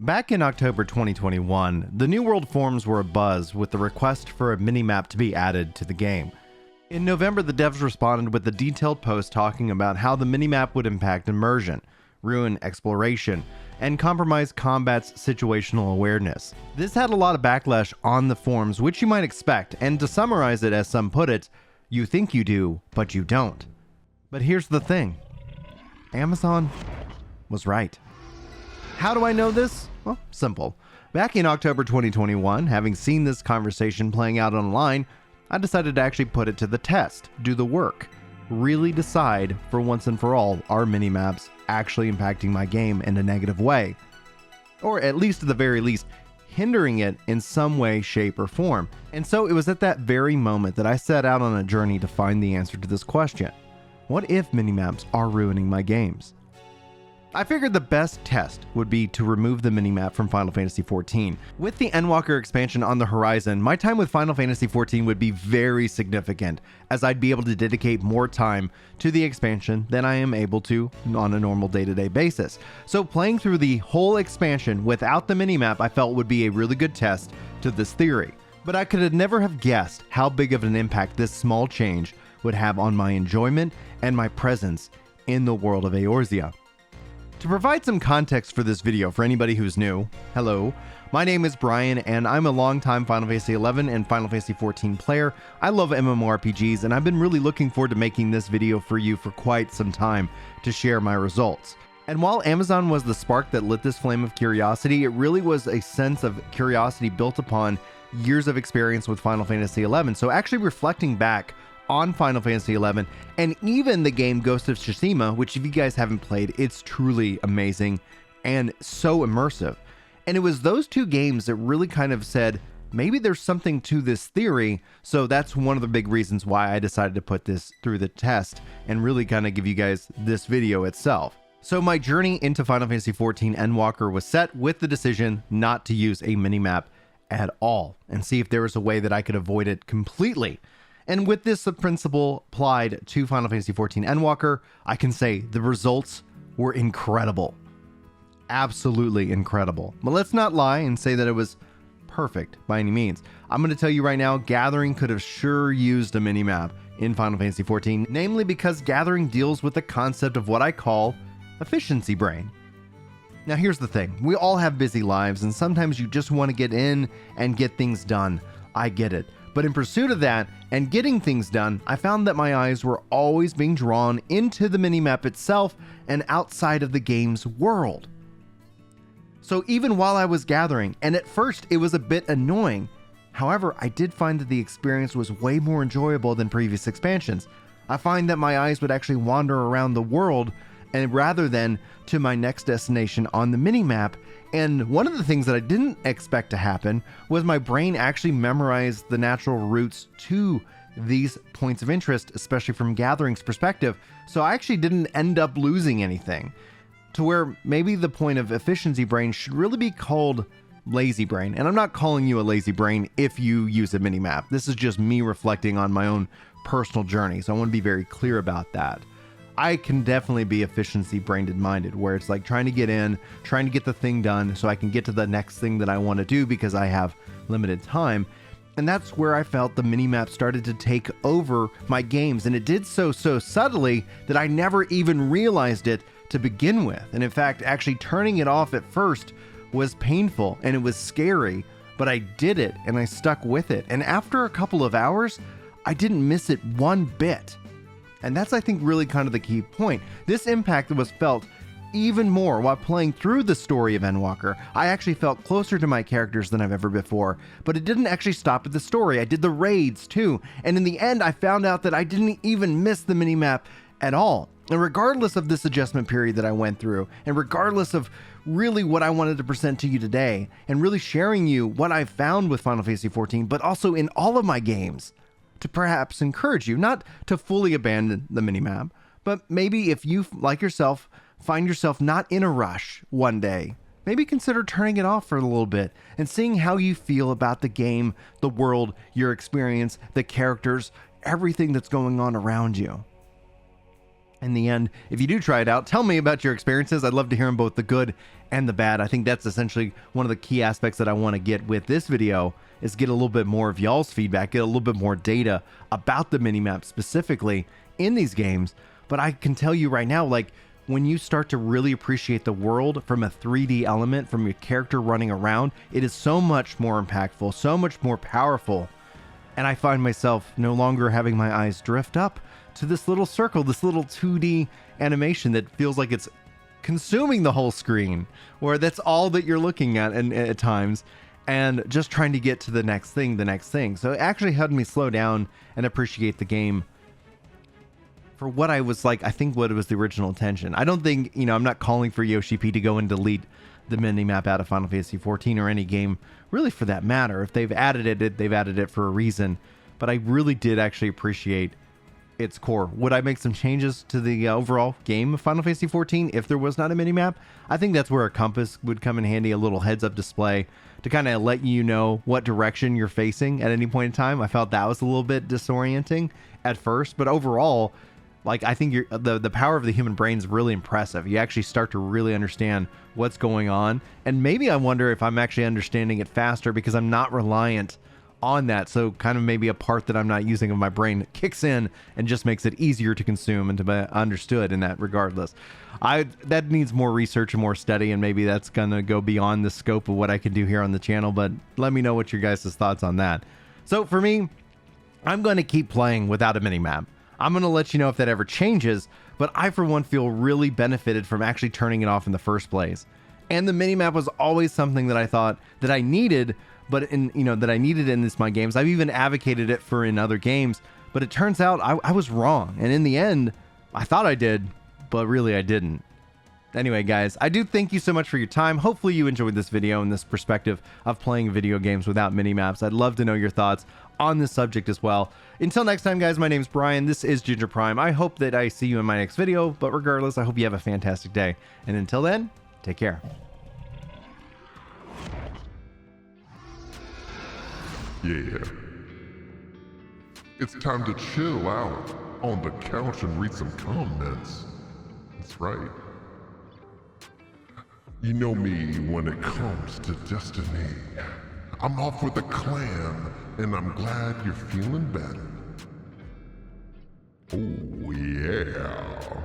Back in October 2021, the New World forums were abuzz with the request for a minimap to be added to the game. In November, the devs responded with a detailed post talking about how the minimap would impact immersion, ruin exploration, and compromise combat's situational awareness. This had a lot of backlash on the forums, which you might expect, and to summarize it as some put it, you think you do, but you don't. But here's the thing. Amazon was right. How do I know this? Well, simple. Back in October 2021, having seen this conversation playing out online, I decided to actually put it to the test, do the work, really decide for once and for all, are minimaps actually impacting my game in a negative way? Or at least at the very least, hindering it in some way, shape, or form. And so it was at that very moment that I set out on a journey to find the answer to this question. What if minimaps are ruining my games? I figured the best test would be to remove the minimap from Final Fantasy XIV. With the Endwalker expansion on the horizon, my time with Final Fantasy XIV would be very significant, as I'd be able to dedicate more time to the expansion than I am able to on a normal day-to-day basis. So playing through the whole expansion without the minimap I felt would be a really good test to this theory. But I could never have guessed how big of an impact this small change would have on my enjoyment and my presence in the world of Eorzea. To provide some context for this video for anybody who's new, hello, my name is Brian and I'm a longtime Final Fantasy XI and Final Fantasy XIV player. I love MMORPGs and I've been really looking forward to making this video for you for quite some time to share my results. And while Amazon was the spark that lit this flame of curiosity, it really was a sense of curiosity built upon years of experience with Final Fantasy XI. So actually reflecting back on Final Fantasy XI, and even the game Ghost of Tsushima, which if you guys haven't played, it's truly amazing and so immersive. And it was those two games that really kind of said, maybe there's something to this theory, so that's one of the big reasons why I decided to put this through the test and really kind of give you guys this video itself. So my journey into Final Fantasy XIV Endwalker was set with the decision not to use a minimap at all, and see if there was a way that I could avoid it completely. And with this principle applied to Final Fantasy XIV Endwalker, I can say the results were incredible. Absolutely incredible. But let's not lie and say that it was perfect by any means. I'm going to tell you right now, Gathering could have sure used a minimap in Final Fantasy XIV, namely because Gathering deals with the concept of what I call efficiency brain. Now here's the thing, we all have busy lives and sometimes you just want to get in and get things done. I get it. But in pursuit of that and getting things done, I found that my eyes were always being drawn into the minimap itself and outside of the game's world. So even while I was gathering, and at first it was a bit annoying, however, I did find that the experience was way more enjoyable than previous expansions. I find that my eyes would actually wander around the world and rather than to my next destination on the minimap. And one of the things that I didn't expect to happen was my brain actually memorized the natural routes to these points of interest, especially from Gathering's perspective. So I actually didn't end up losing anything, to where maybe the point of efficiency brain should really be called lazy brain. And I'm not calling you a lazy brain if you use a minimap. This is just me reflecting on my own personal journey. So I want to be very clear about that. I can definitely be efficiency brain minded, where it's like trying to get in, trying to get the thing done so I can get to the next thing that I want to do because I have limited time. And that's where I felt the minimap started to take over my games. And it did so subtly that I never even realized it to begin with. And in fact, actually turning it off at first was painful and it was scary, but I did it and I stuck with it. And after a couple of hours, I didn't miss it one bit. And that's, I think, really kind of the key point. This impact was felt even more while playing through the story of Endwalker. I actually felt closer to my characters than I've ever before, but it didn't actually stop at the story. I did the raids too, and in the end I found out that I didn't even miss the minimap at all. And regardless of this adjustment period that I went through, and regardless of really what I wanted to present to you today, and really sharing you what I found with Final Fantasy XIV, but also in all of my games, to perhaps encourage you not to fully abandon the minimap, but maybe if you, like yourself, find yourself not in a rush one day, maybe consider turning it off for a little bit and seeing how you feel about the game, the world, your experience, the characters, everything that's going on around you. in the end, if you do try it out, tell me about your experiences. I'd love to hear them, both the good and the bad. I think that's essentially one of the key aspects that I want to get with this video, is get a little bit more of y'all's feedback, get a little bit more data about the minimap specifically in these games. But I can tell you right now, like, when you start to really appreciate the world from a 3D element, from your character running around, it is so much more impactful, so much more powerful. And I find myself no longer having my eyes drift up to this little circle, this little 2D animation that feels like it's consuming the whole screen, where that's all that you're looking at and at times, and just trying to get to the next thing. So it actually helped me slow down and appreciate the game for what I was like, I think what was the original intention. I don't think, you know, I'm not calling for Yoshi P to go and delete the minimap out of Final Fantasy XIV or any game, really, for that matter. If they've added it, they've added it for a reason. But I really did actually appreciate its core. Would I make some changes to the overall game of Final Fantasy XIV if there was not a minimap? I think that's where a compass would come in handy, a little heads-up display to kind of let you know what direction you're facing at any point in time. I felt that was a little bit disorienting at first, but overall, like, I think the power of the human brain is really impressive. You actually start to really understand what's going on, and maybe I wonder if I'm actually understanding it faster because I'm not reliant on that. So kind of maybe a part that I'm not using of my brain kicks in and just makes it easier to consume and to be understood in that regardless. That needs more research and more study, and maybe that's gonna go beyond the scope of what I can do here on the channel, but let me know what your guys' thoughts on that. So for me, I'm going to keep playing without a minimap. I'm going to let you know if that ever changes, but I for one feel really benefited from actually turning it off in the first place. And the minimap was always something that I thought that I needed, but that I needed in my games. I've even advocated it for in other games, but it turns out I was wrong. And in the end, I thought I did, but really I didn't. Anyway, guys, I do thank you so much for your time. Hopefully you enjoyed this video and this perspective of playing video games without minimaps. I'd love to know your thoughts on this subject as well. Until next time, guys, my name's Brian. This is Ginger Prime. I hope that I see you in my next video, but regardless, I hope you have a fantastic day. And until then, take care. Yeah. It's time to chill out on the couch and read some comments. That's right. You know me when it comes to destiny. I'm off with a clan, and I'm glad you're feeling better. Oh yeah.